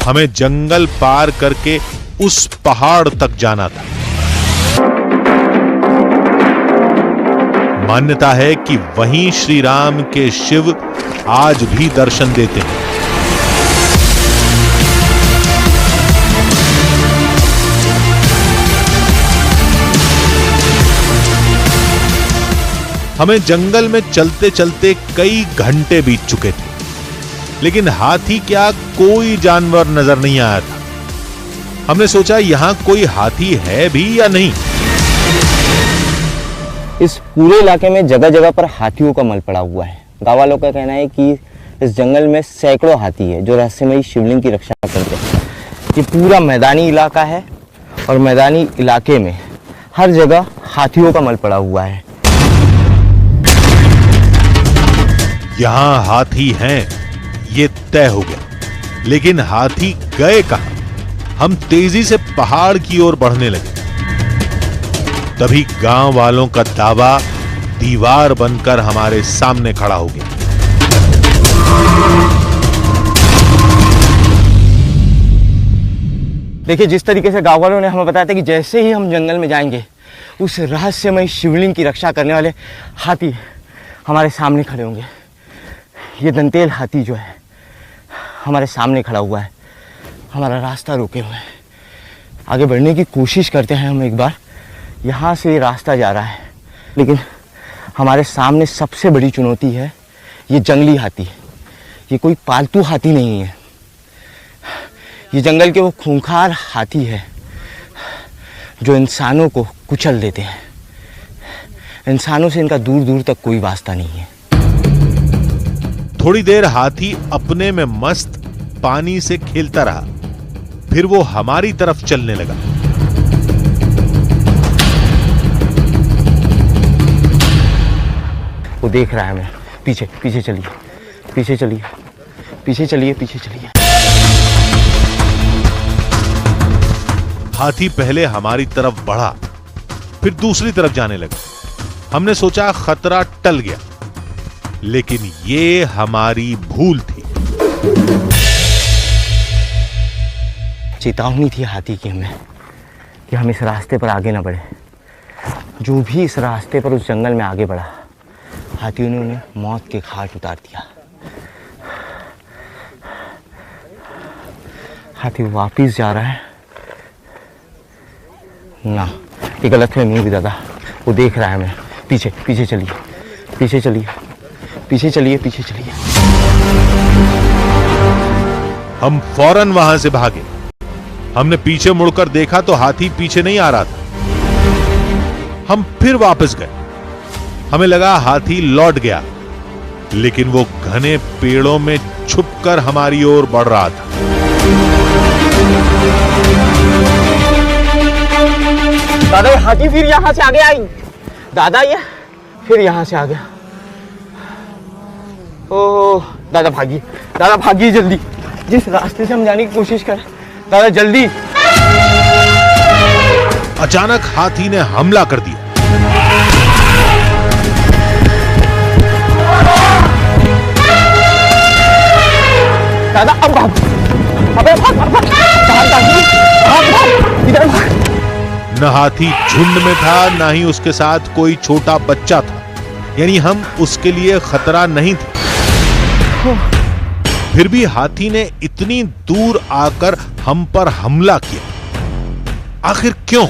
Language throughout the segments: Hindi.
हमें जंगल पार करके उस पहाड़ तक जाना था। मान्यता है कि वहीं श्री राम के शिव आज भी दर्शन देते हैं। हमें जंगल में चलते चलते कई घंटे बीत चुके थे, लेकिन हाथी क्या कोई जानवर नजर नहीं आया था। हमने सोचा यहां कोई हाथी है भी या नहीं। इस पूरे इलाके में जगह जगह पर हाथियों का मल पड़ा हुआ है। गांव वालों का कहना है कि इस जंगल में सैकड़ों हाथी है जो रहस्यमयी शिवलिंग की रक्षा करते हैं। ये पूरा मैदानी इलाका है और मैदानी इलाके में हर जगह हाथियों का मल पड़ा हुआ है। यहां हाथी हैं ये तय हो गया, लेकिन हाथी गए कहां? हम तेजी से पहाड़ की ओर बढ़ने लगे। तभी गांव वालों का दावा दीवार बनकर हमारे सामने खड़ा हो गया। देखिए, जिस तरीके से गांव वालों ने हमें बताया था कि जैसे ही हम जंगल में जाएंगे उस रहस्यमय शिवलिंग की रक्षा करने वाले हाथी हमारे सामने खड़े होंगे। ये दंतेल हाथी जो है हमारे सामने खड़ा हुआ है, हमारा रास्ता रोके हुए है। आगे बढ़ने की कोशिश करते हैं हम एक बार। यहाँ से रास्ता जा रहा है, लेकिन हमारे सामने सबसे बड़ी चुनौती है ये जंगली हाथी। ये कोई पालतू हाथी नहीं है, ये जंगल के वो खूंखार हाथी है जो इंसानों को कुचल देते हैं। इंसानों से इनका दूर दूर तक कोई वास्ता नहीं है। थोड़ी देर हाथी अपने में मस्त पानी से खेलता रहा, फिर वो हमारी तरफ चलने लगा। वो देख रहा है हमें। पीछे पीछे चलिए, पीछे चलिए, पीछे चलिए, पीछे चलिए। हाथी पहले हमारी तरफ बढ़ा, फिर दूसरी तरफ जाने लगा। हमने सोचा खतरा टल गया, लेकिन ये हमारी भूल थी। चेतावनी थी हाथी की हमें कि हम इस रास्ते पर आगे ना बढ़े। जो भी इस रास्ते पर उस जंगल में आगे बढ़ा, हाथियों ने उन्हें मौत के घाट उतार दिया। हाथी वापिस जा रहा है ना, ये गलतफहमी हुई दादा। वो देख रहा है हमें। पीछे पीछे चलिए, पीछे चलिए, पीछे चलिए, पीछे चलिए। हम फौरन वहां से भागे। हमने पीछे मुड़कर देखा तो हाथी पीछे नहीं आ रहा था। हम फिर वापस गए। हमें लगा हाथी लौट गया, लेकिन वो घने पेड़ों में छुपकर हमारी ओर बढ़ रहा था। दादा, ये हाथी फिर यहां से आगे आई। दादा, ये फिर यहां से आ गया। ओह दादा, भागिए, दादा भागिए जल्दी। जिस रास्ते से हम जाने की कोशिश कर, दादा जल्दी। अचानक हाथी ने हमला कर दिया। दादा अब भाग, अबे भाग, भाग, भाग, इधर भाग। न हाथी झुंड में था, ना ही उसके साथ कोई छोटा बच्चा था, यानी हम उसके लिए खतरा नहीं थे। फिर भी हाथी ने इतनी दूर आकर हम पर हमला किया। आखिर क्यों?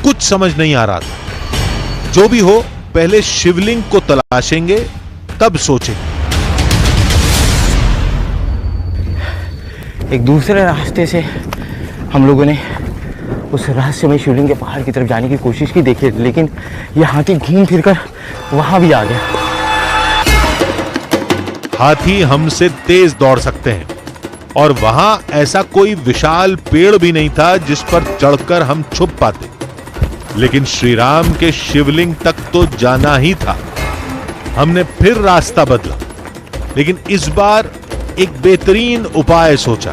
कुछ समझ नहीं आ रहा था। जो भी हो, पहले शिवलिंग को तलाशेंगे, तब सोचेंगे। एक दूसरे रास्ते से हम लोगों ने उस रहस्यमय शिवलिंग के पहाड़ की तरफ जाने की कोशिश की, देखिए, लेकिन यह हाथी घूम फिरकर वहां भी आ गया। हाथी हमसे तेज दौड़ सकते हैं, और वहां ऐसा कोई विशाल पेड़ भी नहीं था जिस पर चढ़कर हम छुप पाते। लेकिन श्री राम के शिवलिंग तक तो जाना ही था। हमने फिर रास्ता बदला, लेकिन इस बार एक बेहतरीन उपाय सोचा।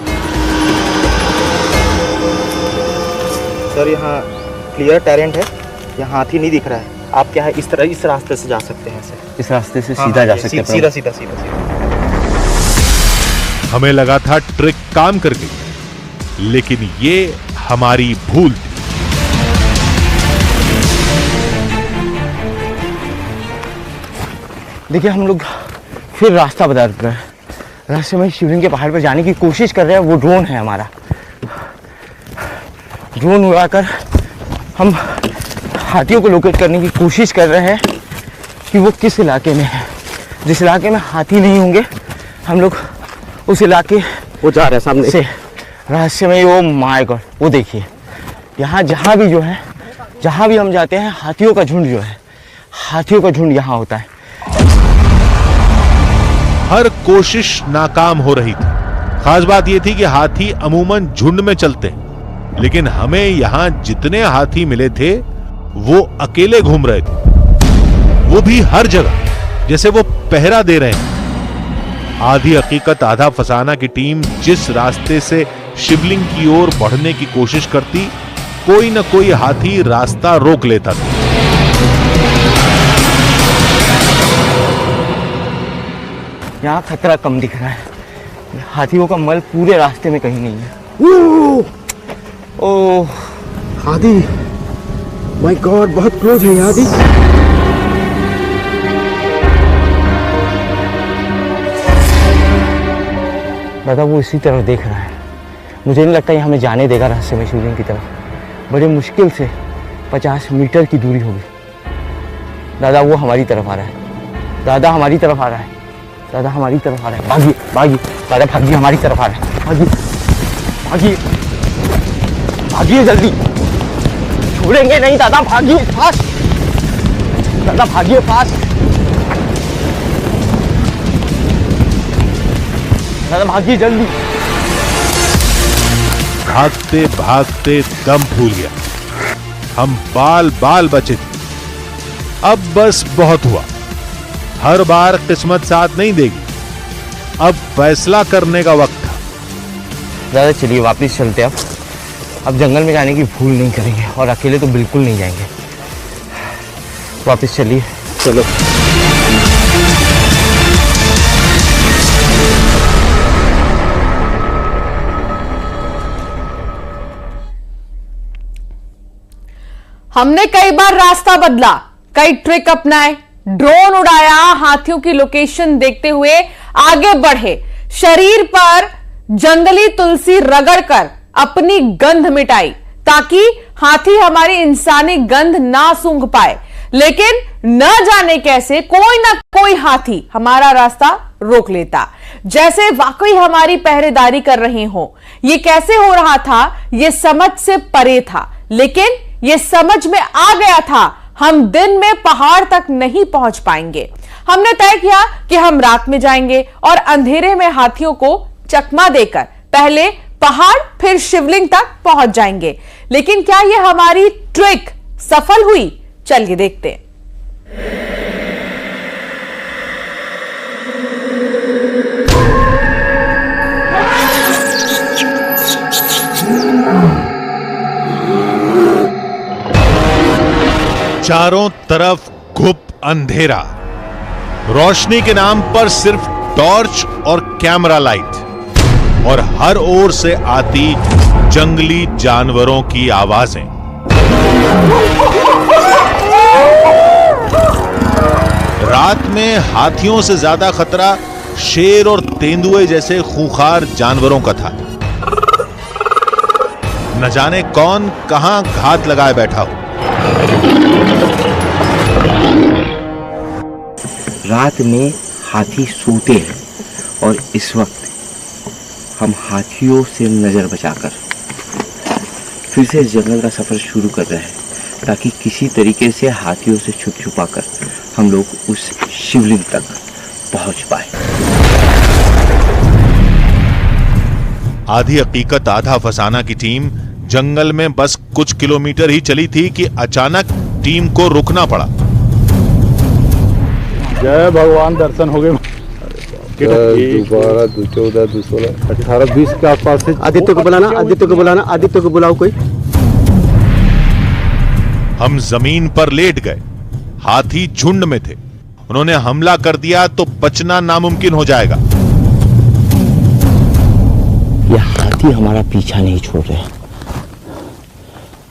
सर, यहाँ क्लियर टेरेंट है, यहाँ हाथी नहीं दिख रहा है। आप क्या है, इस तरह इस रास्ते से जा सकते हैं सर। इस रास्ते से सीधा जा सकते हैं। सीधा सीधा सीधा सीधा। हमें लगा था ट्रिक काम कर गई, लेकिन ये हमारी भूल थी। देखिए हम लोग फिर रास्ता बदल रहे हैं। रास्ते में शिवलिंग के पहाड़ पर जाने की कोशिश कर रहे हैं। वो ड्रोन है हमारा, ड्रोन उड़ाकर हम हाथियों को लोकेट करने की कोशिश कर रहे हैं कि वो किस इलाके में है। जिस इलाके में हाथी नहीं होंगे हम लोग उस इलाके वो जा रहा है सामने से रास्ते में। वो माय गॉड, वो देखिए यहाँ जहाँ भी जो है, जहाँ भी हम जाते हैं हाथियों का झुंड जो है, हाथियों का झुंड यहाँ होता है। हर कोशिश नाकाम हो रही थी। खास बात यह थी कि हाथी अमूमन झुंड में चलते हैं, लेकिन हमें यहां जितने हाथी मिले थे वो अकेले घूम रहे थे, वो भी हर जगह, जैसे वो पहरा दे रहे हैं। आधी हकीकत आधा फसाना की टीम जिस रास्ते से शिवलिंग की ओर बढ़ने की कोशिश करती, कोई न कोई हाथी रास्ता रोक लेता था। यहाँ खतरा कम दिख रहा है। हाथियों का मल पूरे रास्ते में कहीं नहीं है। ओह हाथी, माय गॉड, बहुत क्लोज है हाथी। दादा वो इसी तरफ देख रहा है। मुझे नहीं लगता ये हमें जाने देगा रास्ते में शिवलिंग की तरफ। बड़े मुश्किल से 50 मीटर की दूरी होगी। दादा वो हमारी तरफ आ रहा है। दादा हमारी तरफ आ रहा है। दादा हमारी तरफ आ रहा है। भागिए भागिए दादा, भागिए, हमारी तरफ आ रहा है। भागिए भागिए भागिए, जल्दी, छोड़ेंगे नहीं दादा, भागिए फास्ट, दादा भागिए फास्ट, दादा भागिए जल्दी। भागते भागते दम फूल गया। हम बाल बाल बचे थे। अब बस बहुत हुआ। हर बार किस्मत साथ नहीं देगी। अब फैसला करने का वक्त था। दादा चलिए वापस चलते हैं। अब जंगल में जाने की भूल नहीं करेंगे और अकेले तो बिल्कुल नहीं जाएंगे। वापस चलिए, चलो। हमने कई बार रास्ता बदला, कई ट्रिक अपनाए, ड्रोन उड़ाया, हाथियों की लोकेशन देखते हुए आगे बढ़े, शरीर पर जंगली तुलसी रगड़कर अपनी गंध मिटाई ताकि हाथी हमारी इंसानी गंध ना सूंघ पाए। लेकिन न जाने कैसे कोई ना कोई हाथी हमारा रास्ता रोक लेता, जैसे वाकई हमारी पहरेदारी कर रहे हो। ये कैसे हो रहा था ये समझ से परे था, लेकिन ये समझ में आ गया था हम दिन में पहाड़ तक नहीं पहुंच पाएंगे। हमने तय किया कि हम रात में जाएंगे और अंधेरे में हाथियों को चकमा देकर पहले पहाड़ फिर शिवलिंग तक पहुंच जाएंगे। लेकिन क्या यह हमारी ट्रिक सफल हुई? चलिए देखते हैं। चारों तरफ घुप अंधेरा, रोशनी के नाम पर सिर्फ टॉर्च और कैमरा लाइट, और हर ओर से आती जंगली जानवरों की आवाजें। रात में हाथियों से ज्यादा खतरा शेर और तेंदुए जैसे खूंखार जानवरों का था। न जाने कौन कहां घात लगाए बैठा हो। रात में हाथी सोते हैं और इस वक्त हम हाथियों से नजर बचाकर फिर से जंगल का सफर शुरू कर रहे हैं, ताकि किसी तरीके से हाथियों से छुप छुपा कर हम लोग उस शिवलिंग तक पहुंच पाए। आधी हकीकत आधा फसाना की टीम जंगल में बस कुछ किलोमीटर ही चली थी कि अचानक टीम को रुकना पड़ा। जय भगवान, दर्शन हो गए। 12, 14, 16, 18, 20 के आसपास से। आदित्य को बुलाना, आदित्य को बुलाना, आदित्य को बुलाओ कोई। हम जमीन पर लेट गए। हाथी झुंड में थे। उन्होंने हमला कर दिया तो बचना नामुमकिन हो जाएगा। ये हाथी हमारा पीछा नहीं छोड़ रहे।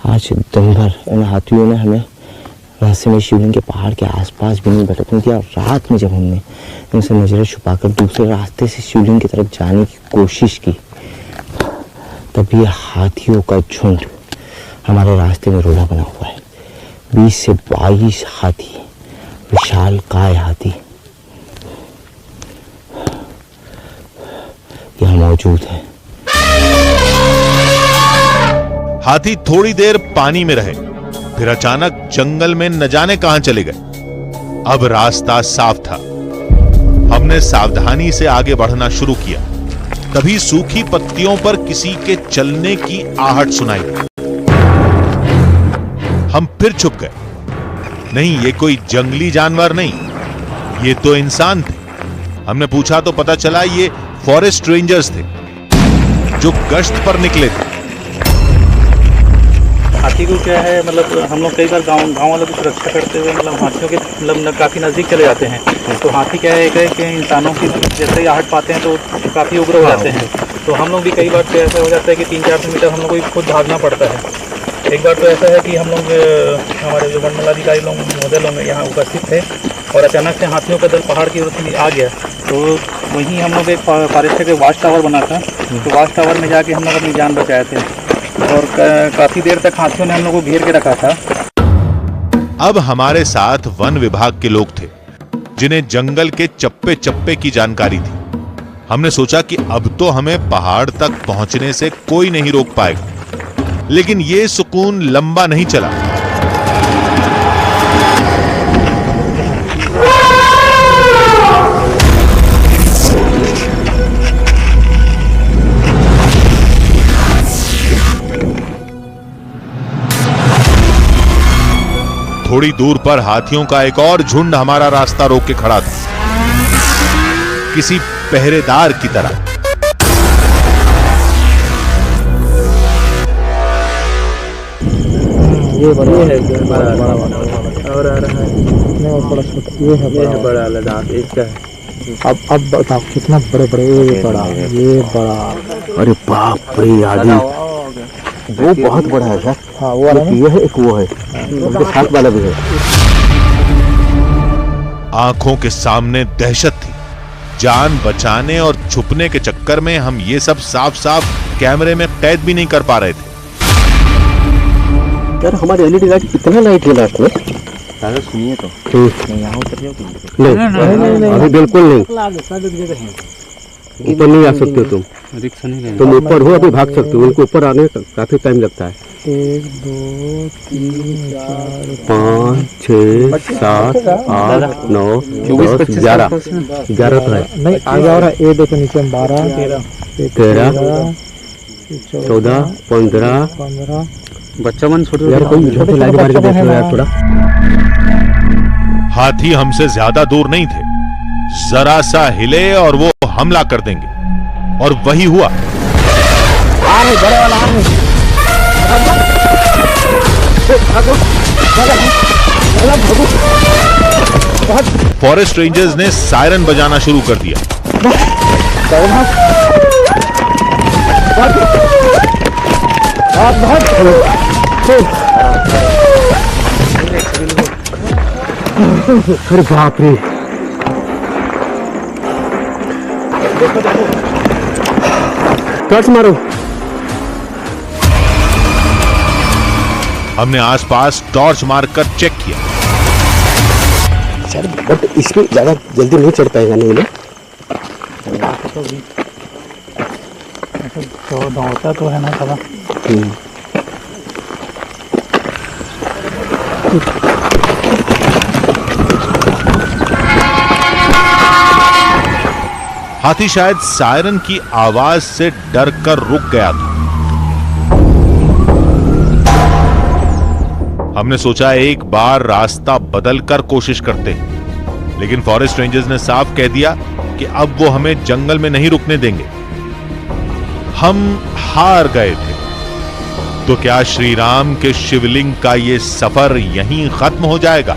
आज दिन भर इन हाथियों ने हमें रास्ते में शिवलिंग के पहाड़ के आसपास भी नहीं भटकने दिया। रात में जब हमने इनसे नजरें छुपाकर दूसरे रास्ते से शिवलिंग की तरफ जाने की कोशिश की, तब ये हाथियों का झुंड हमारे रास्ते में रोड़ा बना हुआ है। 20 से 22 हाथी, विशालकाय हाथी यहाँ मौजूद है। हाथी थोड़ी देर पानी में रहे, फिर अचानक जंगल में न जाने कहां चले गए। अब रास्ता साफ था। हमने सावधानी से आगे बढ़ना शुरू किया। तभी सूखी पत्तियों पर किसी के चलने की आहट सुनाई दी। हम फिर छुप गए। नहीं, ये कोई जंगली जानवर नहीं, ये तो इंसान थे। हमने पूछा तो पता चला ये फॉरेस्ट रेंजर्स थे जो गश्त पर निकले थे। हाथी को क्या है, मतलब हम लोग कई बार गांव वालों की सुरक्षा करते हुए मतलब हाथियों के मतलब काफ़ी नज़दीक चले जाते हैं। तो हाथी क्या है कि इंसानों की जैसे ही आहट पाते हैं तो काफ़ी उग्र हो जाते हैं। तो हम लोग भी कई बार तो ऐसा हो जाता है कि 300-400 मीटर हम लोग को खुद भागना पड़ता है। एक बार तो ऐसा है कि हम लोग हमारे जो वनमंडलाधिकारी लोग महोदय लोग यहाँ उपस्थित थे और अचानक से हाथियों का दल पहाड़ की ओर से आ गया। तो वहीं हम लोग एक फॉरेस्ट के वाच टावर बना था, तो वाच टावर में जाके हम लोग अपनी जान बचाए थे और काफ़ी देर तक हाथियों ने हम लोग को घेर के रखा था। अब हमारे साथ वन विभाग के लोग थे जिन्हें जंगल के चप्पे चप्पे की जानकारी थी। हमने सोचा कि अब तो हमें पहाड़ तक पहुंचने से कोई नहीं रोक पाएगा, लेकिन यह सुकून लंबा नहीं चला। थोड़ी दूर पर हाथियों का एक और झुंड हमारा रास्ता रोक के खड़ा था, किसी पहरेदार की तरह। ये बड़ा और आ रहा है, बड़ा छोटा, ये है बड़ा लद्दाख। इसका अब बताओ कितना बड़े बड़े, ये बड़ा। अरे बाप रे आदि, वो बहुत बड़ा है सर। हाँ वो वाला ये है, एक वो है, उनके साथ वाला भी है। आंखों के सामने दहशत थी। जान बचाने और छुपने के चक्कर में हम ये सब साफ साफ कैमरे में कैद भी नहीं कर पा रहे थे। यार हमारे एलईडी लाइट कितना लाइट है रात में? दादा सुनिए तो यहाँ उतर जाओ। नहीं, अभी बिल्कुल नहीं। ऊपर नहीं आ सकते तुम, रिक्शा नहीं लेना। तुम ऊपर हो, अभी भाग सकते हो। उनको ऊपर आने काफी टाइम लगता है। 1 2 3 4 5 6 7 8 9 10 11 तो है। नहीं आगे आ रहा है। ये देखो नीचे 12 13 14 15 बच्चा मन छोटे यार कोई छोटे लाइट मार के देखो यार थोड़ा। हाथी हमसे ज्यादा दूर नहीं थे। जरा सा हिले और वो हमला कर देंगे, और वही हुआ। फॉरेस्ट रेंजर्स ने सायरन बजाना शुरू कर दिया। अरे बाप रे, टॉर्च मारो। हमने आसपास टॉर्च मारकर चेक किया। सर बट इसमें ज्यादा जल्दी नहीं चढ़ पाएगा नहीं ना? तो दौड़ता तो है ना थोड़ा। हाथी शायद सायरन की आवाज से डर कर रुक गया था। हमने सोचा एक बार रास्ता बदलकर कोशिश करते हैं, लेकिन फॉरेस्ट रेंजर्स ने साफ कह दिया कि अब वो हमें जंगल में नहीं रुकने देंगे। हम हार गए थे। तो क्या श्री राम के शिवलिंग का ये सफर यहीं खत्म हो जाएगा?